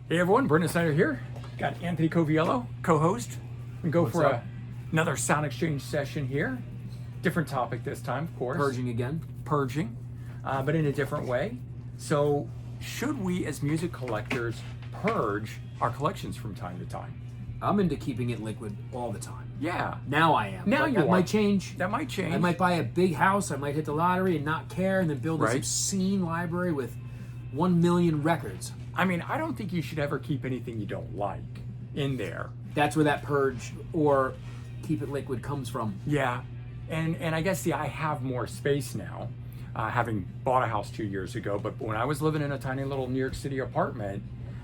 Hey everyone, Brendan Snyder here. Got Anthony Coviello, co-host. We go What's for up? another sound exchange session here. Different topic this time, of course. Purging again. Purging, but in a different way. So, should we as music collectors purge our collections from time to time? I'm into keeping it liquid all the time. Yeah. Now I am. Now But you that are. might change. That might change. I might buy a big house. I might hit the lottery and not care, and then build this Right. obscene library with 1 million records. I mean, I don't think you should ever keep anything you don't like in there. That's where that purge or keep it liquid comes from. Yeah, and I guess I have more space now, having bought a house 2 years ago. But when I was living in a tiny little New York City apartment,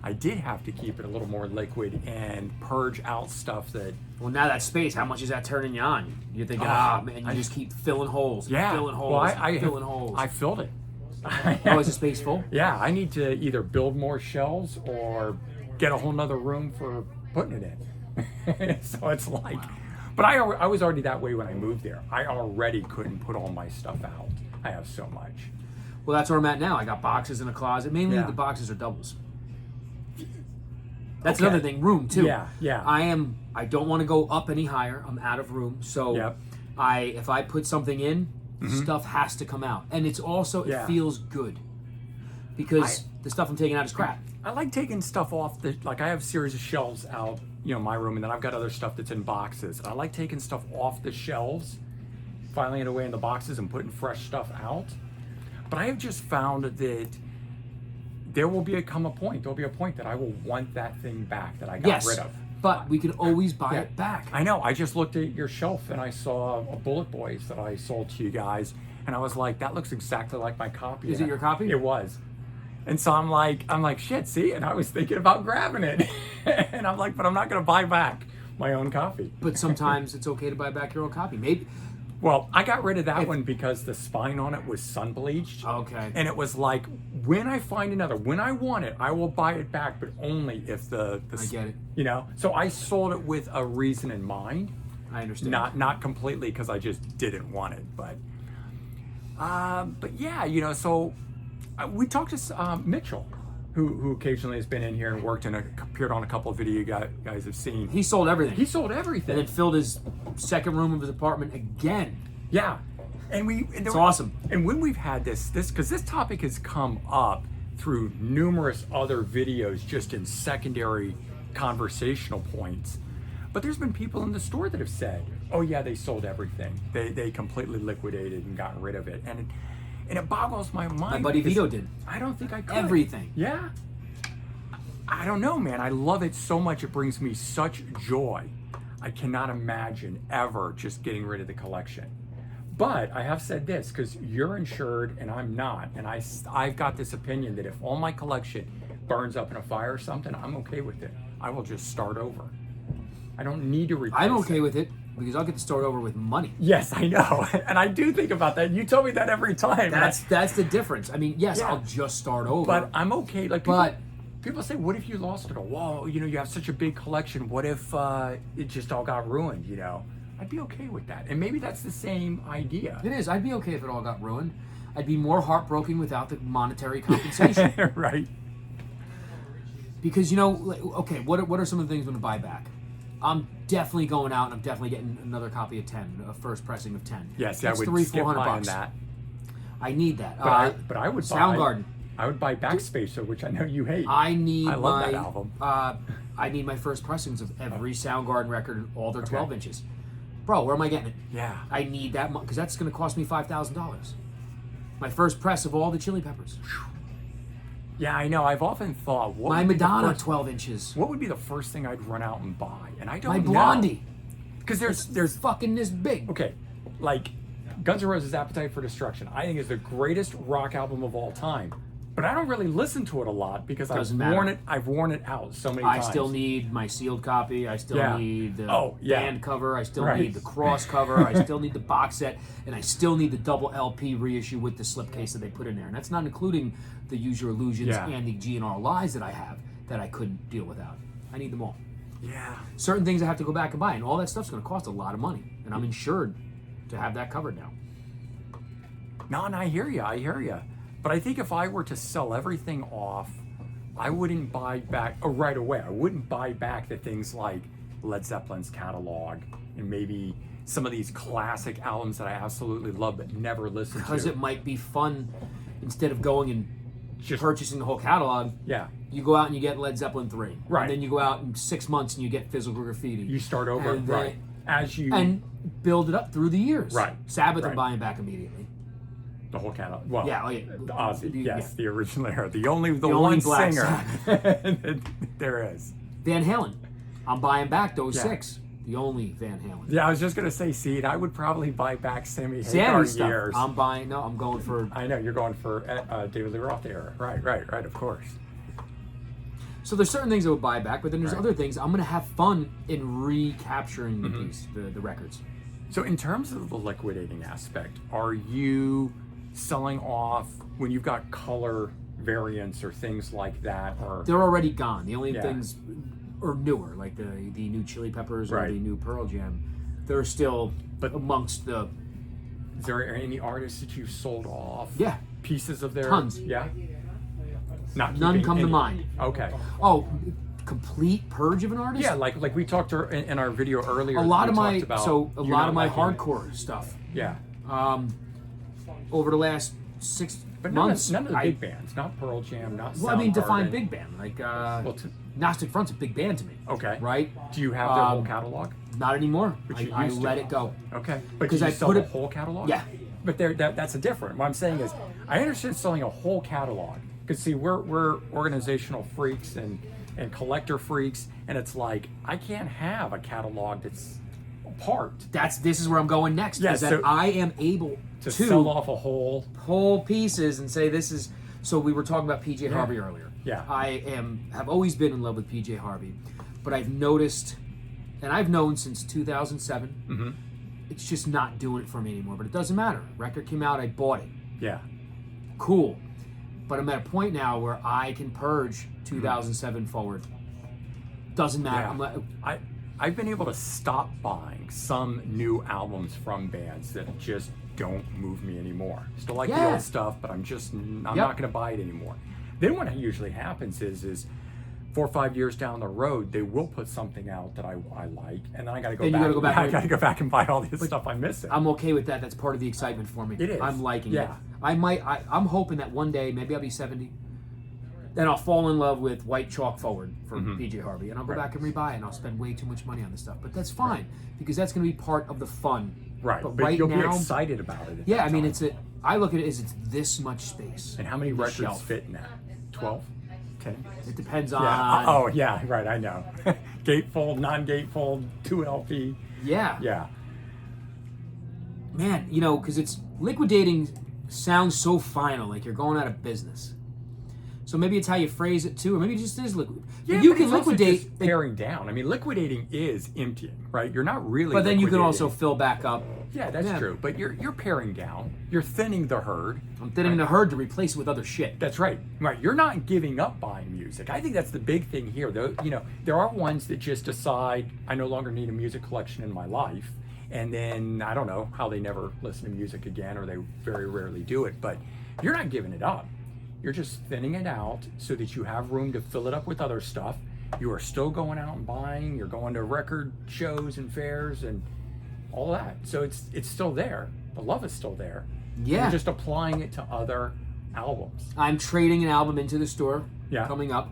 I did have to keep it a little more liquid and purge out stuff that. Well, now that space, how much is that turning you on? You're thinking, man, you just keep filling holes, Yeah, filling holes, well, I filling holes. I filled it. Oh, is the space full? Yeah, I need to either build more shelves or get a whole nother room for putting it in. So it's like, but I was already that way when I moved there. I already couldn't put all my stuff out. I have so much. Well, that's where I'm at now. I got boxes in a closet. Mainly Yeah. the boxes are doubles. That's Okay. another thing. Room too. Yeah. I don't want to go up any higher. I'm out of room. So Yep. if I put something in, stuff has to come out. And it's also Yeah. it feels good. Because the stuff I'm taking out is crap. I like taking stuff off like I have a series of shelves out, my room, and then I've got other stuff that's in boxes. I like taking stuff off the shelves, filing it away in the boxes and putting fresh stuff out. But I have just found that there'll be a point that I will want that thing back that I got rid of. But we can always buy it back. I know. I just looked at your shelf and I saw a Bullet Boys that I sold to you guys, and I was like, that looks exactly like my copy. Is it your copy? It was. And so I'm like, shit, see? And I was thinking about grabbing it. And I'm like, but I'm not going to buy back my own copy. But sometimes it's okay to buy back your own copy. Maybe. Well, I got rid of that one because the spine on it was sun bleached. Okay. And it was like, when I find another, when I want it, I will buy it back, but only if the I get it. So I sold it with a reason in mind. I understand. Not completely because I just didn't want it, but yeah, so we talked to Mitchell, who occasionally has been in here and worked and appeared on a couple of video guys have seen. He sold everything. He sold everything. And then filled his second room of his apartment again. Yeah, and It's awesome. And when we've had this because this topic has come up through numerous other videos, just in secondary conversational points. But there's been people in the store that have said, "Oh yeah, they sold everything. They completely liquidated and got rid of it." And it boggles my mind. My buddy because Vito did. I don't think I could. Everything. Yeah. I don't know, man. I love it so much. It brings me such joy. I cannot imagine ever just getting rid of the collection. But I have said this, because you're insured and I'm not. And I've got this opinion that if all my collection burns up in a fire or something, I'm okay with it. I will just start over. I don't need to replace I'm okay it. with it because I'll get to start over with money. Yes, I know. And I do think about that. You tell me that every time. That's the difference. I mean, yes, Yeah. I'll just start over. But I'm okay. Like, But- people say, what if you lost it all? Well, you have such a big collection. What if it just all got ruined, I'd be okay with that. And maybe that's the same idea. It is. I'd be okay if it all got ruined. I'd be more heartbroken without the monetary compensation. Right. Because, okay, what are some of the things I'm going to buy back? I'm definitely going out and I'm definitely getting another copy of 10, a first pressing of 10. Yes, That's I would skip $300-400 buying bucks. that. I need that. But I would Soundgarden. I would buy Backspacer, which I know you hate. I love that album. I need my first pressings of every Soundgarden record and all their 12 inches. Bro, where am I getting it? Yeah. I need that because that's going to cost me $5,000. My first press of all the Chili Peppers. Yeah, I know. I've often thought, My Madonna 12 inches. what would be the first thing I'd run out and buy? And I don't My know. Blondie. Because There's there's fucking this big. okay, like Guns N' Roses' Appetite for Destruction, I think is the greatest rock album of all time. But I don't really listen to it a lot because Doesn't I've matter. worn it out so many I times. still need my sealed copy. I still Yeah. need the yeah. band cover. I still Right. need the cross cover. I still need the box set. And I still need the double LP reissue with the slipcase that they put in there. And that's not including the Use Your Illusions Yeah. and the GNR Lies that I have that I couldn't deal without. I need them all. Yeah. Certain things I have to go back and buy. And all that stuff's going to cost a lot of money. And I'm insured to have that covered now. No, and I hear you. But I think if I were to sell everything off I wouldn't buy back right away. I wouldn't buy back the things like Led Zeppelin's catalog and maybe some of these classic albums that I absolutely love but never listened to. Because it might be fun instead of going and just purchasing the whole catalog. Yeah. You go out and you get Led Zeppelin 3. Right. And then you go out in 6 months and you get Physical Graffiti. You start over, and right. And build it up through the years. Right. Sabbath right. I'm buying back immediately. The whole catalog. Well, yeah, the Ozzy, yes, yeah. the original era. The only only one black singer there is. Van Halen. I'm buying back those 6. The only Van Halen. Yeah, I was just gonna say, Seed. I would probably buy back Sammy Sammy Hagar stuff. years. I'm going for. I know you're going for David Lee Roth era. Right. Of course. So there's certain things I would buy back, but then there's other things I'm gonna have fun in recapturing the records. So in terms of the liquidating aspect, are you selling off when you've got color variants or things like that, or they're already gone? The only things are newer, like the new Chili Peppers or the new Pearl Jam. They're still amongst the. Is there any artists that you've sold off? Yeah, pieces of their tons. Yeah, none come to mind. Okay. Oh, complete purge of an artist. Yeah, like we talked in our video earlier. A lot of my liking hardcore stuff. Yeah. Over the last 6 But months, none of the big bands, not Pearl Jam, not. Well, I mean, define Soundgarden. big band. Like Gnostic Front's a big band to me. Okay. Right. Do you have their whole catalog? Not anymore. But you I used to. let it go. Okay. But did you sell the whole catalog? Yeah. But that's a different. What I'm saying is, I understand selling a whole catalog because see, we're organizational freaks and collector freaks, and it's like I can't have a catalog that's apart. This is where I'm going next. Yeah, is that I am able to sell off a whole pieces and say this is. So we were talking about PJ Harvey earlier. Yeah. I have always been in love with PJ Harvey, but I've noticed, and I've known since 2007. It's just not doing it for me anymore. But it doesn't matter. Record came out, I bought it. Yeah. Cool. But I'm at a point now where I can purge 2007 forward. Doesn't matter. Yeah. I've been able to stop buying some new albums from bands that just don't move me anymore. Still like the old stuff, but I'm not going to buy it anymore. Then what usually happens is 4 or 5 years down the road, they will put something out that I like, and then I got to go back. I got to go back and buy all this stuff I'm missing. I'm okay with that. That's part of the excitement for me. It is. I'm liking it. I'm hoping that one day, maybe I'll be 70, then I'll fall in love with White Chalk Forward from PJ Harvey, and I'll go back and rebuy it, and I'll spend way too much money on this stuff. But that's fine, because that's going to be part of the fun. Right. But right you'll now, be excited about it. Yeah, I mean, I look at it as it's this much space. And how many records fit in that? 12? 10? It depends on. Yeah. Oh, yeah, right, I know. Gatefold, non-gatefold, 2 LP. Yeah. Yeah. Man, because it's liquidating sounds so final, like you're going out of business. So maybe it's how you phrase it too, or maybe it just is liquid. Yeah, you but can it's also liquidate just paring down. I mean, liquidating is emptying, right? You're not really. But then you can also fill back up. Yeah, that's true. But you're paring down. You're thinning the herd. I'm thinning the herd to replace it with other shit. That's right. Right. You're not giving up buying music. I think that's the big thing here. Though, there are ones that just decide I no longer need a music collection in my life, and then I don't know how they never listen to music again, or they very rarely do it. But you're not giving it up. You're just thinning it out so that you have room to fill it up with other stuff. You are still going out and buying. You're going to record shows and fairs and all that. So it's still there. The love is still there. Yeah. You're just applying it to other albums. I'm trading an album into the store coming up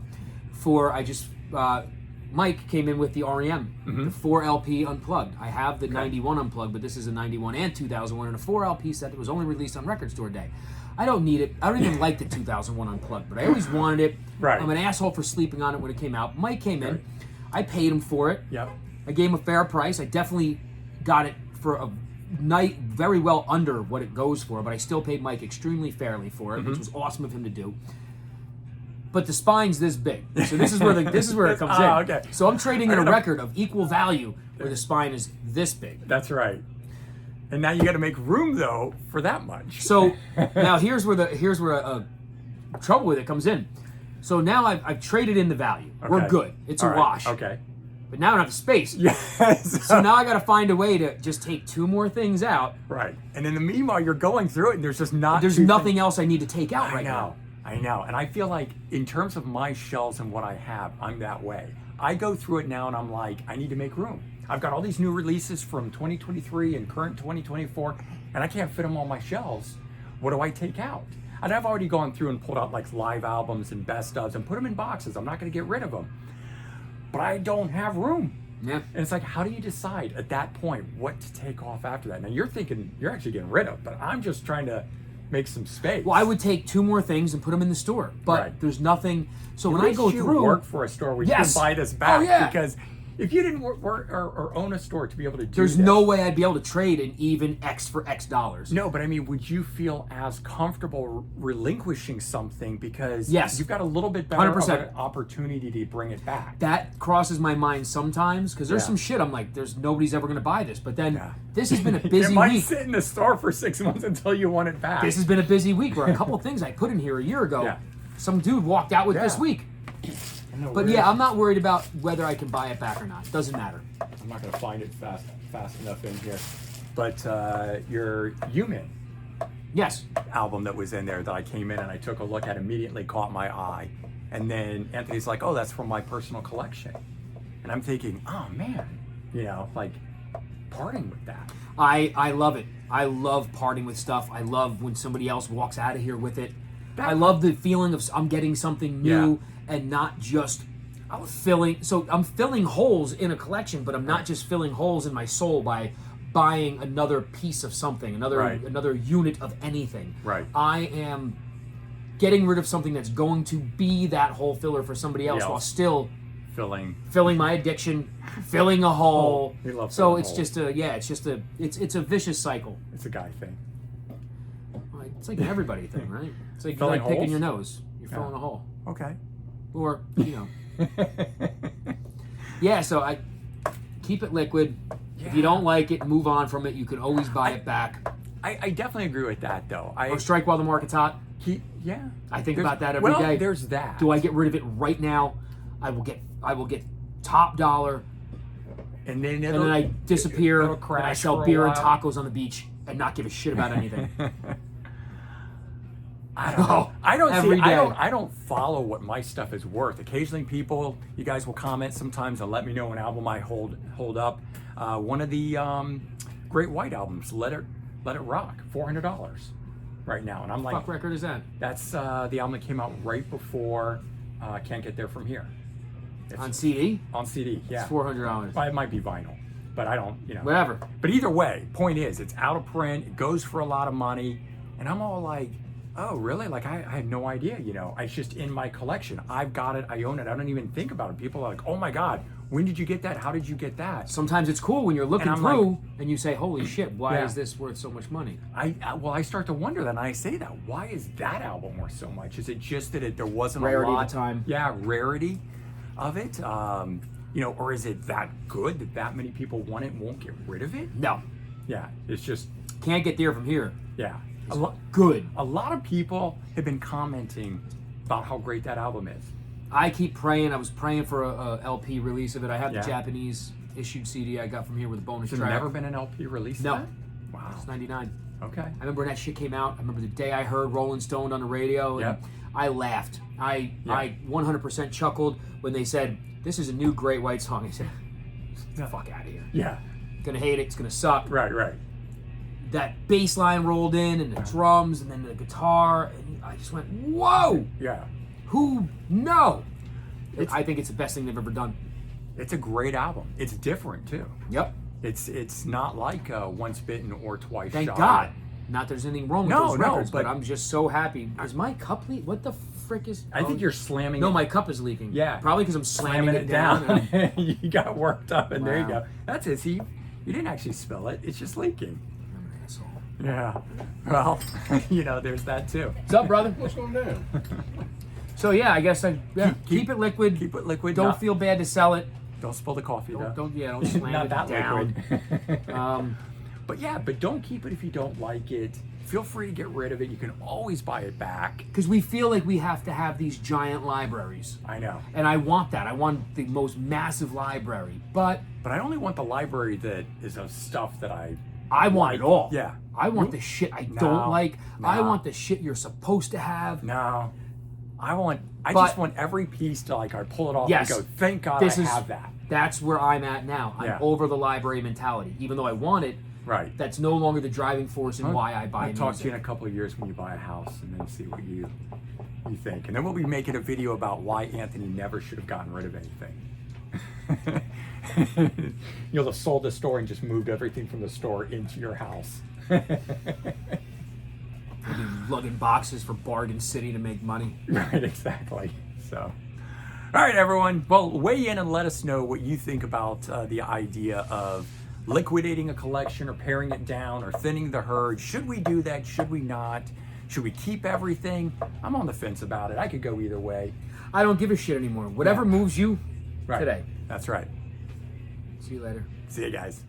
for, Mike came in with the REM, the 4 LP Unplugged. I have the 91 Unplugged, but this is a 91 and 2001 and a 4 LP set that was only released on Record Store Day. I don't need it. I don't even like the 2001 Unplugged, but I always wanted it. Right. I'm an asshole for sleeping on it when it came out. Mike came in. I paid him for it. Yep. I gave him a fair price. I definitely got it for a night very well under what it goes for, but I still paid Mike extremely fairly for it, which was awesome of him to do. But the spine's this big, so this is where it comes in. Okay. So I'm trading in a record of equal value where the spine is this big. That's right. And now you got to make room though for that much. So now here's where trouble with it comes in. So now I've traded in the value. Okay. We're good. It's a wash. Okay. But now I don't have the space. Yes. So now I got to find a way to just take 2 more things out. Right. And in the meanwhile, you're going through it, and there's just not. There's nothing else I need to take out right now. I know. And I feel like in terms of my shelves and what I have, I'm that way. I go through it now and I'm like, I need to make room. I've got all these new releases from 2023 and current 2024, and I can't fit them on my shelves. What do I take out? And I've already gone through and pulled out like live albums and best ofs and put them in boxes. I'm not going to get rid of them. But I don't have room. Yeah. And it's like, how do you decide at that point what to take off after that? Now you're thinking you're actually getting rid of, but I'm just trying to make some space. Well, I would take 2 more things and put them in the store, but Right. there's nothing. So At when I least go you through, work for a store where Yes. you can buy this back. Oh, yeah. Because if you didn't work or own a store to be able to do there's this, no way I'd be able to trade an even X for X dollars. No, but I mean, would you feel as comfortable relinquishing something because Yes. you've got a little bit better of 100%. an opportunity to bring it back? That crosses my mind sometimes because there's Yeah. some shit I'm like, there's nobody's ever going to buy this. But then Yeah. this has been a It busy might week. sit in the store for 6 months until you want it back. This has been a busy week where a couple of things I put in here a year ago, Yeah. some dude walked out with Yeah. this week. I know, But weird. yeah, I'm not worried about whether I can buy it back or not. Doesn't matter. I'm not going to find it fast enough in here. But your Human Yes. album that was in there that I came in and I took a look at immediately caught my eye. And then Anthony's like, oh, that's from my personal collection. And I'm thinking, oh man, like parting with that. I love it. I love parting with stuff. I love when somebody else walks out of here with it. I love the feeling of I'm getting something new and not just filling. So I'm filling holes in a collection, but I'm not just filling holes in my soul by buying another piece of something, another unit of anything. Right. I am getting rid of something that's going to be that hole filler for somebody else while still filling my addiction, filling a hole. We love so filling it's holes. it's a vicious cycle. It's a guy thing. It's like an everybody thing, right? It's like Filling you're like picking holes? your nose. You're filling a hole. Okay. Or, Yeah, so I keep it liquid. If you don't like it, move on from it. You can always buy it back. I definitely agree with that, though. Or strike while the market's hot. I think about that every day. Well, there's that. Do I get rid of it right now? I will get top dollar, And then I disappear, it'll and I crash sell for a beer and while. tacos on the beach and not give a shit about anything. I don't know. Every day. I don't follow what my stuff is worth. Occasionally you guys will comment sometimes and let me know an album I hold up. One of the Great White albums, Let It Rock, $400 right now. And I'm like, What record is that? that's the album that came out right before Can't Get There From Here. It's On CD? on CD, yeah. It's $400. Well, it might be vinyl, but I don't, Whatever. But either way, point is, it's out of print, it goes for a lot of money, and I'm all like, oh, really? Like, I had no idea, It's just in my collection. I've got it, I own it, I don't even think about it. People are like, oh my God, when did you get that? How did you get that? Sometimes it's cool when you're looking And I'm through like, and you say, holy shit, why Yeah. is this worth so much money? I start to wonder then, I say that, why is that album worth so much? Is it just that there wasn't Rarity a of lot? the time. Yeah, rarity of it. Or is it that good that many people want it and won't get rid of it? No. Yeah, it's just, Can't Get There From Here. yeah. Good. A lot of people have been commenting about how great that album is. I keep praying. I was praying for a LP release of it. I have Yeah. the Japanese issued CD I got from here with a bonus There's track. never been an LP release? No. of that? Wow. It's 99. Okay. I remember when that shit came out. I remember the day I heard Rolling Stone on the radio, and Yep. I laughed. I 100% chuckled when they said, this is a new Great White song. I said, get the fuck out of here. Yeah. Gonna hate it. It's gonna suck. Right. That bass line rolled in, and the drums, and then the guitar, and I just went, whoa! Yeah. Who? No! I think it's the best thing they've ever done. It's a great album. It's different too. Yep. It's not like Once Bitten or Twice Thank Shy. God. Not there's anything wrong with No, those no, records, but but- I'm just so happy. Is my cup leak? What the frick is? I think you're slamming No, it. my cup is leaking. Yeah. Probably because I'm slamming it down. You got worked up, and there you Wow. go. That's it. See, you didn't actually spill it. It's just leaking. I'm an asshole. Yeah. Well, there's that too. What's up, brother? What's going down? So yeah, I guess keep it liquid. Keep it liquid. Don't not- feel bad to sell it. Don't spill the coffee though. Don't slam Not it that down. liquid. But don't keep it if you don't like it. Feel free to get rid of it. You can always buy it back. Because we feel like we have to have these giant libraries. I know. And I want that. I want the most massive library. But But I only want the library that is of stuff that I want it all. Yeah. I want the shit I No, don't like. I no. want the shit you're supposed to have. No. I just want every piece to like I pull it off Yes. and go, thank God I have that. That's where I'm at now. I'm Yeah. over the library mentality. Even though I want it, Right. that's no longer the driving force in why I buy I'll music. talk to you in a couple of years when you buy a house and then see what you think. And then we'll be making a video about why Anthony never should have gotten rid of anything. You'll have sold the store and just moved everything from the store into your house. We'll be lugging boxes for Bargain City to make money. Right, exactly. So, all right, everyone. Well, weigh in and let us know what you think about the idea of liquidating a collection or paring it down or thinning the herd. Should we do that? Should we not? Should we keep everything? I'm on the fence about it. I could go either way. I don't give a shit anymore. Whatever moves you Right. today. That's right. See you later. See you guys.